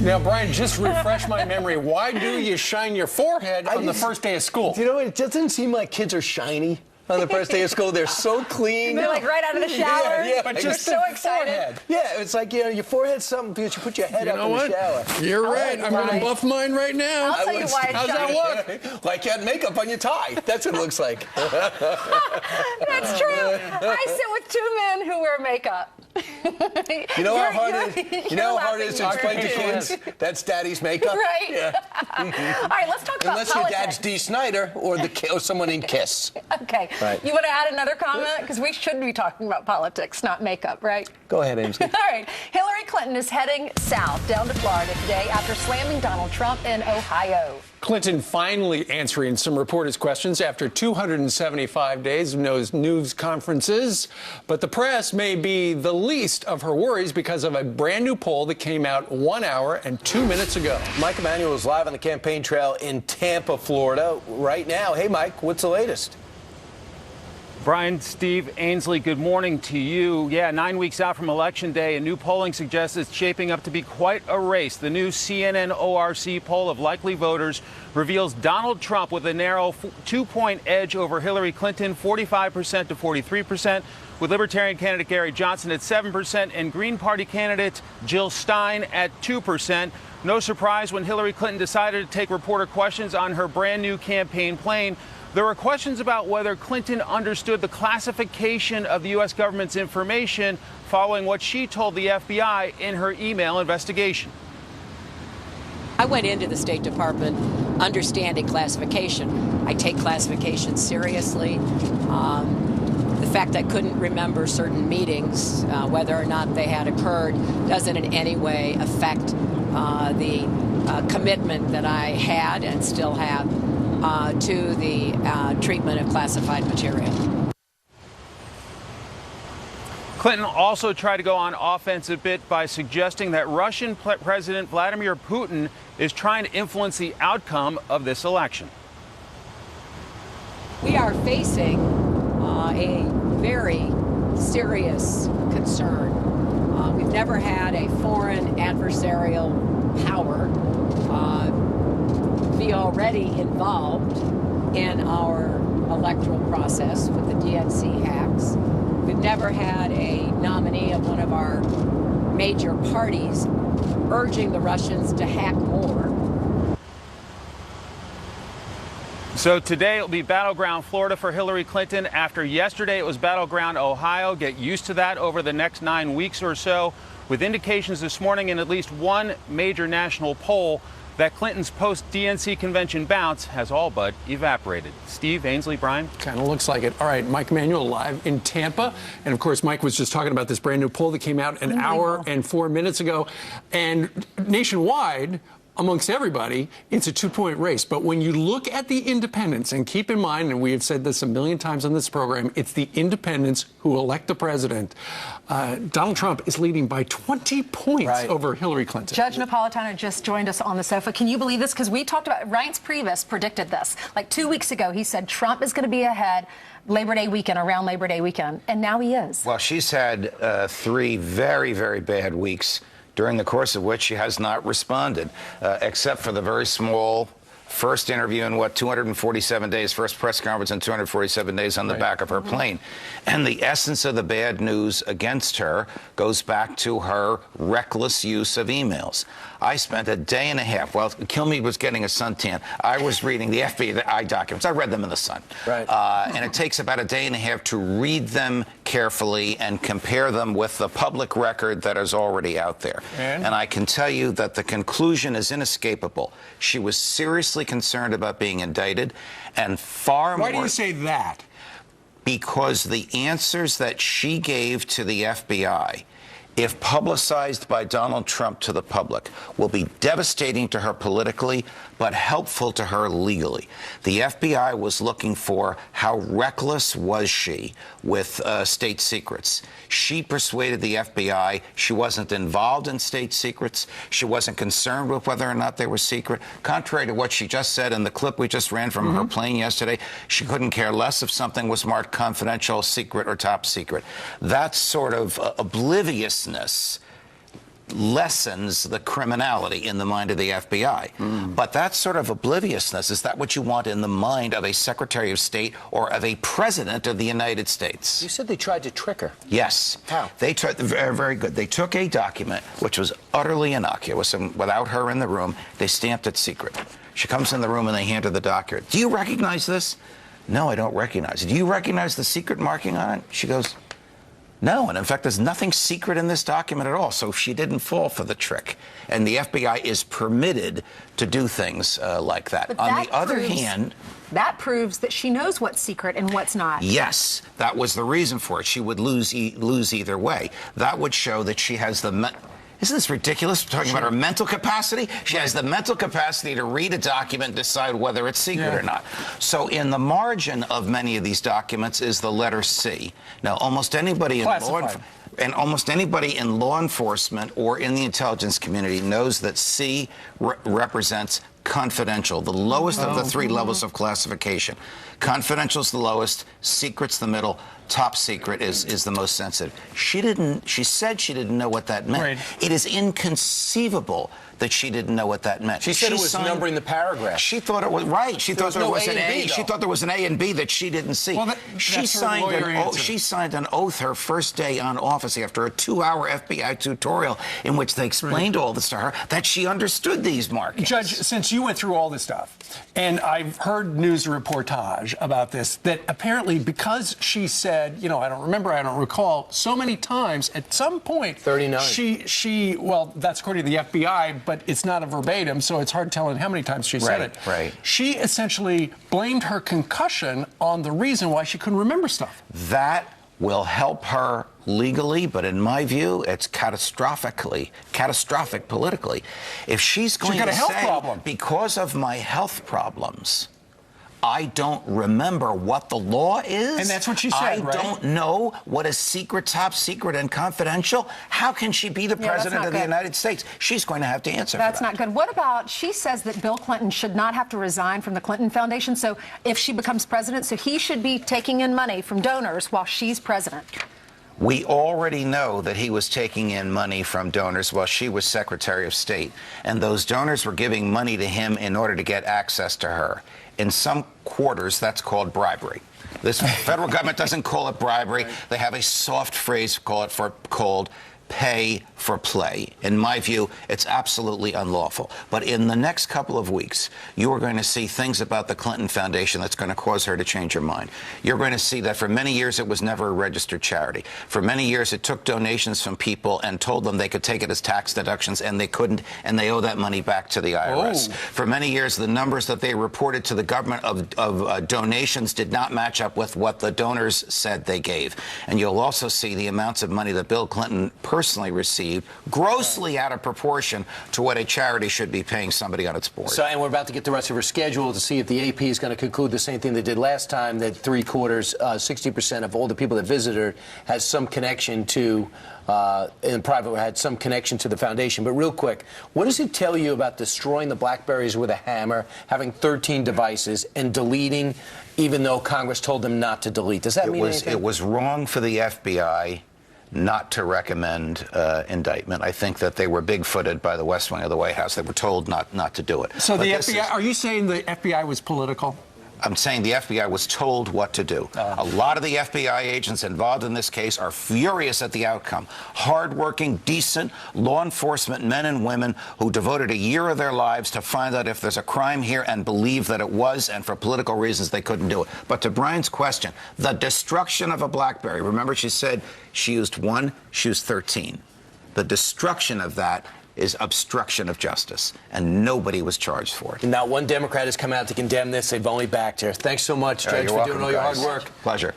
Now, Brian, just refresh my memory. Why do you shine your forehead on the first day of school? You know, it doesn't seem like kids are shiny on the first day of school. They're so clean. They're like right out of the shower. Yeah, but just so excited. Forehead. Yeah, it's like, you know, your forehead's something because you put your head up in the shower. You're right. I'm going to buff mine right now. I'll tell you why it's How's shiny. that look? Like you had makeup on your tie. That's what it looks like. That's true. I sit with two men who wear makeup. You know how hard it is to explain to kids that's Daddy's makeup? Right. Yeah. All right, let's talk about Unless politics. your dad's Dee Snider or someone in Kiss. Okay. Right. You want to add another comment? Because we should be talking about politics, not makeup, right? Go ahead, Ainsley. All right. Hillary Clinton is heading south down to Florida today after slamming Donald Trump in Ohio. Clinton finally answering some reporters' questions after 275 days of news conferences. But the press may be the least of her worries because of a brand new poll that came out 1 hour and 2 minutes ago. Mike Emanuel is live on the campaign trail in Tampa, Florida right now. Hey, Mike, what's the latest? Brian, Steve, Ainsley, good morning to you. Yeah, 9 weeks out from Election Day, and new polling suggests it's shaping up to be quite a race. The new CNN ORC poll of likely voters reveals Donald Trump with a narrow 2-point edge over Hillary Clinton, 45% to 43%, with Libertarian candidate Gary Johnson at 7% and Green Party candidate Jill Stein at 2%. No surprise when Hillary Clinton decided to take reporter questions on her brand new campaign plane. There were questions about whether Clinton understood the classification of the U.S. government's information following what she told the FBI in her email investigation. I went into the State Department understanding classification. I take classification seriously. The fact I couldn't remember certain meetings, whether or not they had occurred, doesn't in any way affect the commitment that I had and still have to the treatment of classified material. Clinton also tried to go on offense a bit by suggesting that Russian President Vladimir Putin is trying to influence the outcome of this election. We are facing a very serious concern. We've never had a foreign adversarial power be already involved in our electoral process with the DNC hacks. We've never had a nominee of one of our major parties urging the Russians to hack more. So today it'll be battleground Florida for Hillary Clinton. After yesterday it was battleground Ohio. Get used to that over the next 9 weeks or so, with indications this morning in at least one major national poll that Clinton's post-DNC convention bounce has all but evaporated. Steve, Ainsley, Brian? Kind of looks like it. All right, Mike Emanuel live in Tampa. And, of course, Mike was just talking about this brand new poll that came out an hour and 4 minutes ago. And nationwide, amongst everybody, it's a 2-point race. But when you look at the independents, and keep in mind, and we have said this a million times on this program, it's the independents who elect the president. Donald Trump is leading by 20 points over Hillary Clinton. Judge Napolitano just joined us on the sofa. Can you believe this? Because we talked about, Reince Priebus predicted this. Like 2 weeks ago, he said Trump is going to be ahead Labor Day weekend, around Labor Day weekend. And now he is. Well, she's had 3 very, very bad weeks, during the course of which she has not responded, except for the very small first interview in, 247 days, first press conference in 247 days on the back of her plane. And the essence of the bad news against her goes back to her reckless use of emails. I spent a day and a half, while Kilmeade was getting a suntan, I was reading the FBI documents. I read them in the sun. And it takes about a day and a half to read them carefully and compare them with the public record that is already out there. And I can tell you that the conclusion is inescapable. She was seriously concerned about being indicted, and far more... Why do you say that? Because the answers that she gave to the FBI, if publicized by Donald Trump to the public, will be devastating to her politically, but helpful to her legally. The FBI was looking for how reckless was she with state secrets. She persuaded the FBI she wasn't involved in state secrets. She wasn't concerned with whether or not they were secret. Contrary to what she just said in the clip we just ran from her plane yesterday, she couldn't care less if something was marked confidential, secret, or top secret. That sort of obliviousness lessens the criminality in the mind of the FBI. But that sort of obliviousness, is that what you want in the mind of a Secretary of State or of a President of the United States? You said they tried to trick her. Yes. How? They took, very, very good. They took a document which was utterly innocuous, and without her in the room, they stamped it secret. She comes in the room and they hand her the document. Do you recognize this? No, I don't recognize it. Do you recognize the secret marking on it? She goes, no, and in fact, there's nothing secret in this document at all, so she didn't fall for the trick. And the FBI is permitted to do things like that. On the other hand... That proves that she knows what's secret and what's not. Yes, that was the reason for it. She would lose either way. That would show that she has the... Isn't this ridiculous? We're talking about her mental capacity. She has the mental capacity to read a document and decide whether it's secret or not. So in the margin of many of these documents is the letter C. Now, almost anybody in law enforcement or in the intelligence community knows that C represents confidential, the lowest of the three levels of classification. Confidential is the lowest, secret's the middle, top secret is the most sensitive. She said she didn't know what that meant. Right. It is inconceivable that she didn't know what that meant. She said it was numbering the paragraph. She thought it was right. She thought there was an A. She thought there was an A and B that she didn't see. Well, she signed an oath her first day on office after a 2-hour FBI tutorial in which they explained all this to her, that she understood these markings. Judge, since you went through all this stuff, and I've heard news reportage about this, that apparently because she said, you know, I don't remember, I don't recall, so many times, at some point, 39. She well, that's according to the FBI, but it's not a verbatim, so it's hard telling how many times she said it. Right. She essentially blamed her concussion on the reason why she couldn't remember stuff. That will help her legally, but in my view, it's catastrophic politically. If she's going got to a health say, problem. because of my health problems, I don't remember what the law is. And that's what she said, I right? don't know what is secret, top secret, and confidential. How can she be the President of the United States? She's going to have to answer for that. That's not good. What about, she says that Bill Clinton should not have to resign from the Clinton Foundation, so if she becomes president, so he should be taking in money from donors while she's president. We already know that he was taking in money from donors while she was Secretary of State, and those donors were giving money to him in order to get access to her. In some quarters, that's called bribery. This federal government doesn't call it bribery. They have a soft phrase called pay for play. In my view, it's absolutely unlawful. But in the next couple of weeks, you are going to see things about the Clinton Foundation that's going to cause her to change her mind. You're going to see that for many years it was never a registered charity. For many years it took donations from people and told them they could take it as tax deductions, and they couldn't, and they owe that money back to the IRS. For many years, the numbers that they reported to the government of donations did not match up with what the donors said they gave. And you'll also see the amounts of money that Bill Clinton personally received grossly out of proportion to what a charity should be paying somebody on its board. So, and we're about to get the rest of her schedule to see if the AP is going to conclude the same thing they did last time, that 60% of all the people that visited her has some connection to, in private, had some connection to the foundation. But real quick, what does it tell you about destroying the BlackBerries with a hammer, having 13 devices, and deleting even though Congress told them not to delete? Does that mean anything? It was wrong for the FBI not to recommend indictment. I think that they were big-footed by the West Wing of the White House. They were told not to do it. So the FBI, are you saying the FBI was political? I'm saying the FBI was told what to do. A lot of the FBI agents involved in this case are furious at the outcome. Hardworking, decent law enforcement men and women who devoted a year of their lives to find out if there's a crime here and believe that it was, and for political reasons they couldn't do it. But to Brian's question, the destruction of a BlackBerry, remember she said she used 1, she used 13. The destruction of that is obstruction of justice, and nobody was charged for it. Not one Democrat has come out to condemn this. They've only backed her. Thanks so much, Judge, for doing all your hard work. Pleasure.